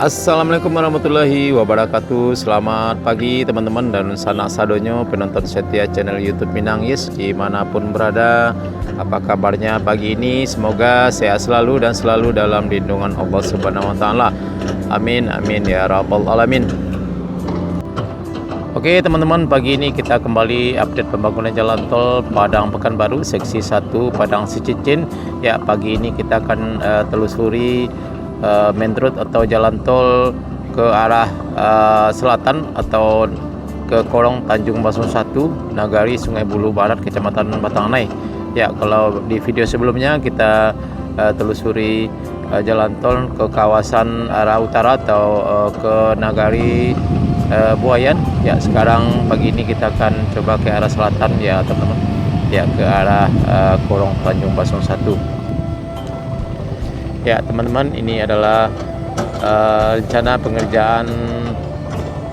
Assalamualaikum warahmatullahi wabarakatuh. Selamat pagi teman-teman dan sanak sadonyo penonton setia channel YouTube Minangis dimanapun berada. Apa kabarnya pagi ini? Semoga sehat selalu dan selalu dalam lindungan Allah Subhanahu Wa Taala. Amin amin ya rabbal alamin. Oke teman-teman, pagi ini kita kembali update pembangunan jalan tol Padang Pekanbaru seksi 1 Padang Sicicin. Ya, pagi ini kita akan telusuri main road atau jalan tol ke arah selatan atau ke Korong Tanjung Basung 1 Nagari Sungai Bulu Barat Kecamatan Batanganai. Ya, kalau di video sebelumnya kita telusuri jalan tol ke kawasan arah utara atau ke Nagari Buayan. Ya, sekarang pagi ini kita akan coba ke arah selatan ya teman-teman, ya ke arah Korong Tanjung Basung 1. Ya teman-teman, ini adalah rencana pengerjaan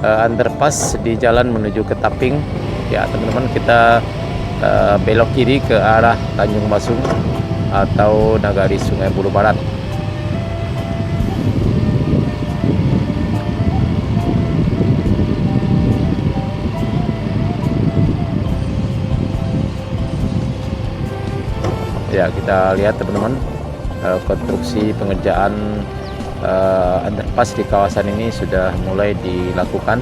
underpass di jalan menuju ke Taping. Ya teman-teman, kita belok kiri ke arah Tanjung Basung atau Nagari Sungai Bulu Barat. Ya, kita lihat teman-teman, konstruksi pengerjaan underpass di kawasan ini sudah mulai dilakukan.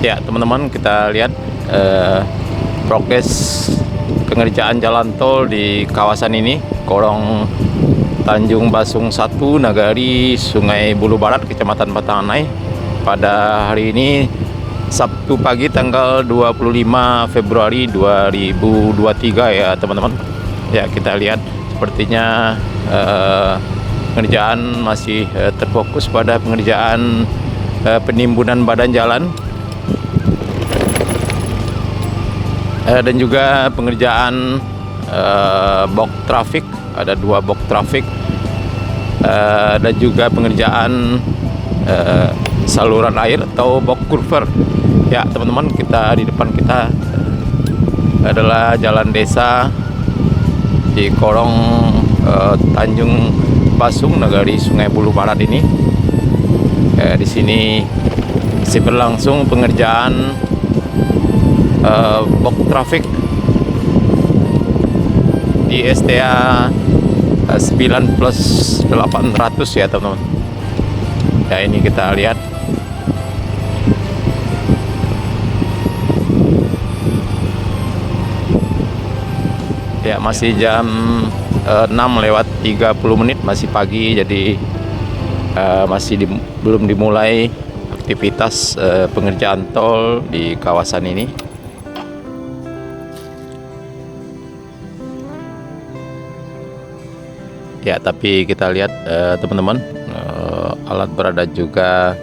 Ya teman-teman, kita lihat progres pengerjaan jalan tol di kawasan ini, Korong Tanjung Basung 1 Nagari Sungai Bulu Barat Kecamatan Batanganai, pada hari ini Sabtu pagi tanggal 25 Februari 2023 ya teman-teman. Ya, kita lihat sepertinya pengerjaan masih terfokus pada pengerjaan penimbunan badan jalan dan juga pengerjaan box traffic, ada 2 box traffic, dan juga pengerjaan saluran air atau box culvert. Ya teman-teman, kita di depan kita adalah jalan desa di Korong Tanjung Basung Nagari Sungai Bulu Barat ini. Di sini masih berlangsung pengerjaan box traffic di STA 9+800 ya teman-teman. Ya, ini kita lihat ya, masih jam 6:30, masih pagi, jadi belum dimulai aktivitas pengerjaan tol di kawasan ini. Ya, tapi kita lihat teman-teman, alat berat juga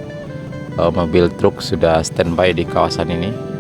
mobil truk sudah standby di kawasan ini.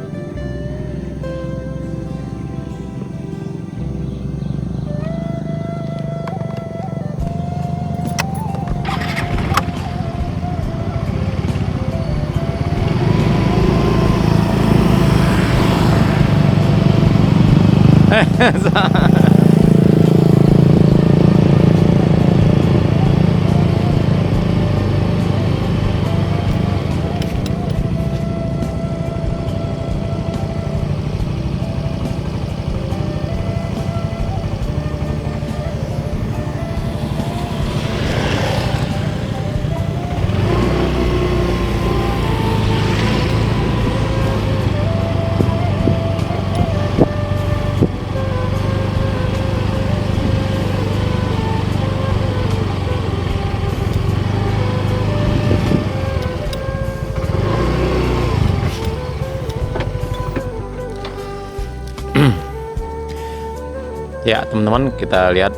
Ya teman-teman, kita lihat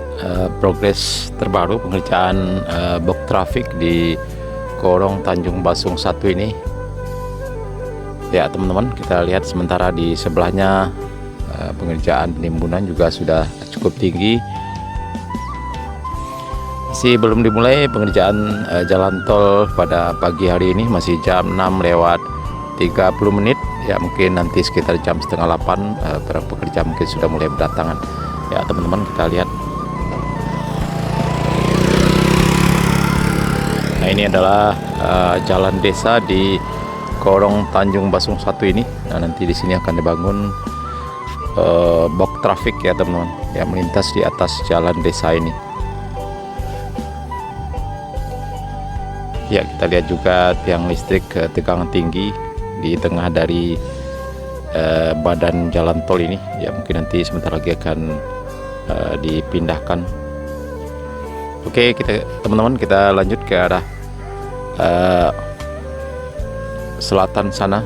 progres terbaru pengerjaan box traffic di Korong Tanjung Basung 1 ini. Ya teman-teman, kita lihat sementara di sebelahnya pengerjaan penimbunan juga sudah cukup tinggi. Masih belum dimulai pengerjaan jalan tol pada pagi hari ini, masih jam 6 lewat 30 menit. Ya mungkin nanti sekitar jam setengah 8 para pekerja mungkin sudah mulai berdatangan. Ya teman-teman, kita lihat. Nah ini adalah jalan desa di Korong Tanjung Basung 1 ini. Nah nanti di sini akan dibangun box traffic ya teman-teman, yang melintas di atas jalan desa ini. Ya kita lihat juga tiang listrik tegangan tinggi di tengah dari badan jalan tol ini. Ya mungkin nanti sebentar lagi akan dipindahkan. Oke, teman-teman kita lanjut ke arah selatan sana.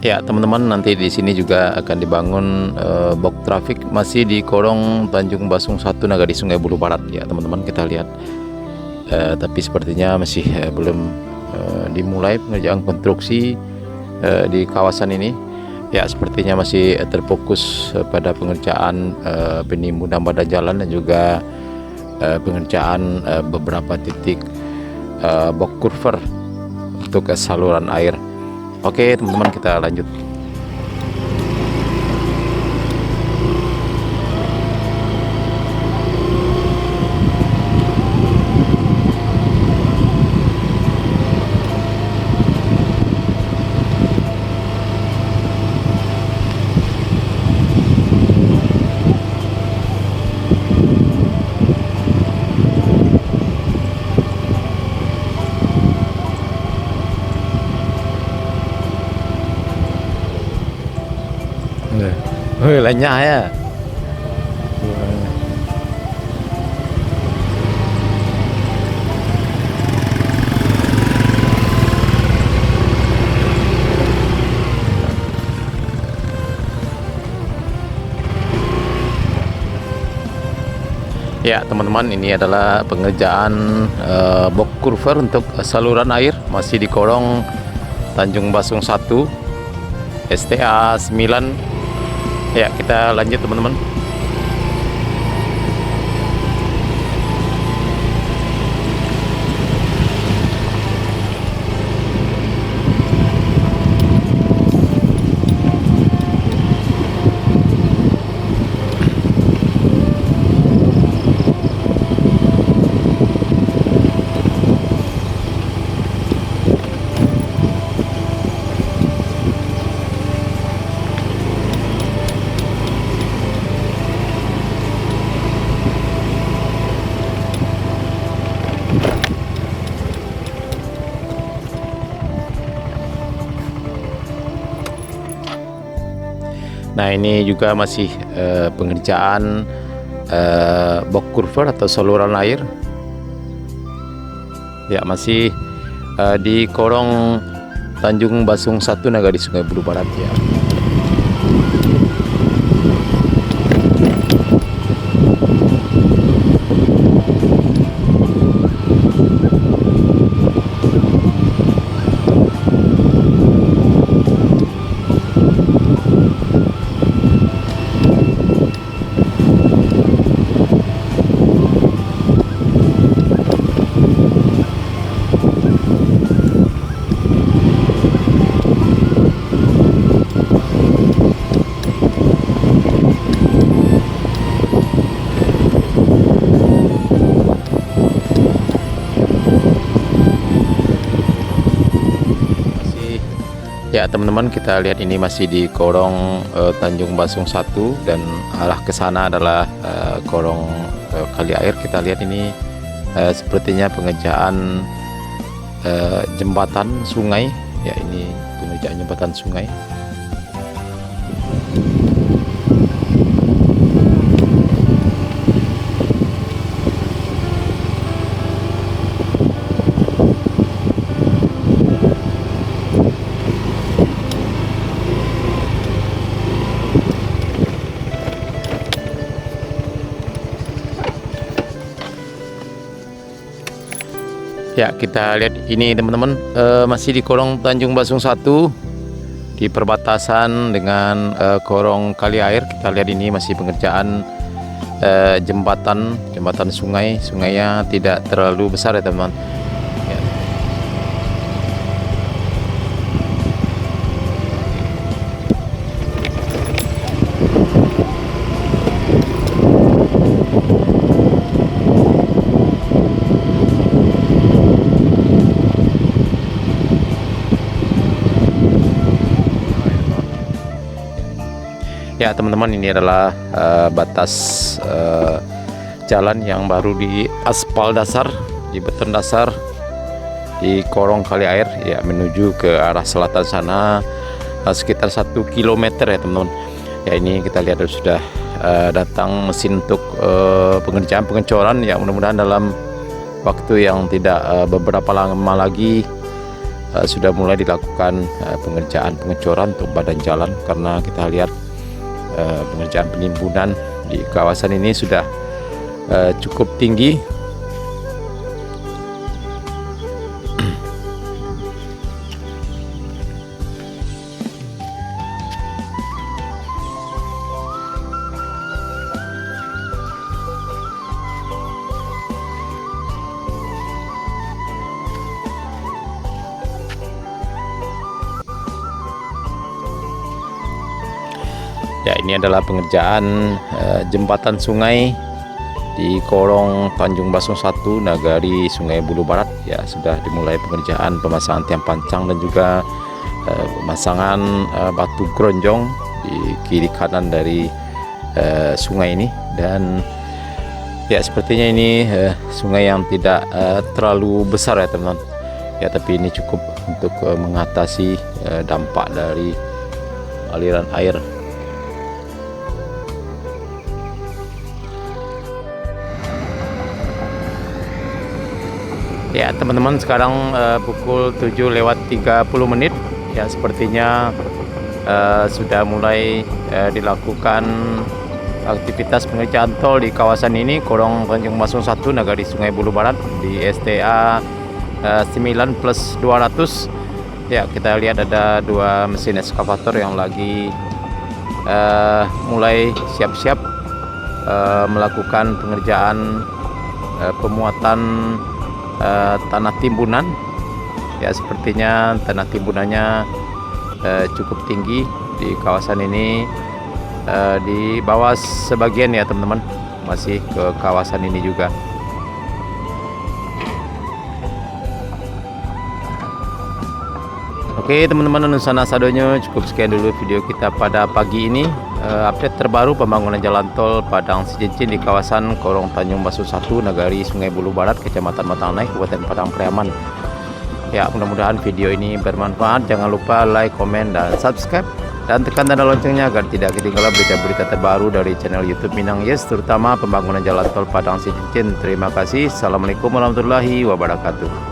Ya teman-teman, nanti di sini juga akan dibangun box traffic masih di Korong Tanjung Basung 1 Nagari Sungai Bulu Barat ya teman-teman. Kita lihat tapi sepertinya masih belum dimulai pengerjaan konstruksi di kawasan ini. Ya sepertinya masih terfokus pada pengerjaan penimbunan badan jalan dan juga pengerjaan beberapa titik box culvert untuk saluran air. Oke teman-teman, kita lanjut. Hơi là nhai à. Ya teman-teman, ini adalah pengerjaan box culvert untuk saluran air masih di Korong Tanjung Basung 1 STA 9. Ya kita lanjut teman-teman. Nah, ini juga masih pengerjaan box culvert atau saluran air. Ya, masih di Korong Tanjung Basung 1 Nagari Sungai Bulu Barat ya. Ya teman-teman, kita lihat ini masih di Korong Tanjung Basung 1 dan arah ke sana adalah Korong Kali Air. Kita lihat ini sepertinya pengerjaan jembatan sungai. Ya, ini pengerjaan jembatan sungai. Ya, kita lihat ini teman-teman, masih di Korong Tanjung Basung 1 di perbatasan dengan Korong Kali Air. Kita lihat ini masih pengerjaan jembatan sungai. Sungainya tidak terlalu besar ya teman-teman. Ya. Ya teman-teman, ini adalah batas jalan yang baru di aspal dasar, di beton dasar di Korong Kali Air ya, menuju ke arah selatan sana sekitar 1 km ya teman-teman. Ya, ini kita lihat sudah datang mesin untuk pengerjaan pengecoran ya. Mudah-mudahan dalam waktu yang tidak beberapa lama lagi sudah mulai dilakukan pengerjaan pengecoran untuk badan jalan, karena kita lihat pengerjaan penimbunan di kawasan ini sudah cukup tinggi. Ya, ini adalah pengerjaan jembatan sungai di Korong Tanjung Basung 1 Nagari Sungai Bulu Barat ya. Sudah dimulai pengerjaan pemasangan tiang pancang dan juga pemasangan batu gronjong di kiri kanan dari sungai ini. Dan ya, sepertinya ini sungai yang tidak terlalu besar ya teman-teman ya, tapi ini cukup untuk mengatasi dampak dari aliran air. Ya teman-teman, sekarang pukul 7:30 ya, sepertinya sudah mulai dilakukan aktivitas pengerjaan tol di kawasan ini, Korong Tanjung Basung 1 Nagari Sungai Bulu Barat di STA 9+200 ya. Kita lihat ada 2 mesin eskavator yang lagi mulai siap-siap melakukan pengerjaan pemuatan tanah timbunan ya. Sepertinya tanah timbunannya cukup tinggi di kawasan ini, di bawah sebagian ya teman-teman, masih ke kawasan ini juga. Oke teman-teman, Nusana Sadonya, cukup sekian dulu video kita pada pagi ini. Update terbaru pembangunan jalan tol Padang Cincin di kawasan Korong Tanjung Basung 1 Nagari Sungai Bulu Barat, Kecamatan Matangnai, Kabupaten Padang Pariaman. Ya, mudah-mudahan video ini bermanfaat. Jangan lupa like, komen, dan subscribe. dan tekan tanda loncengnya agar tidak ketinggalan berita-berita terbaru dari channel YouTube Minang Yes, terutama pembangunan jalan tol Padang Sicicin. Terima kasih. Assalamualaikum warahmatullahi wabarakatuh.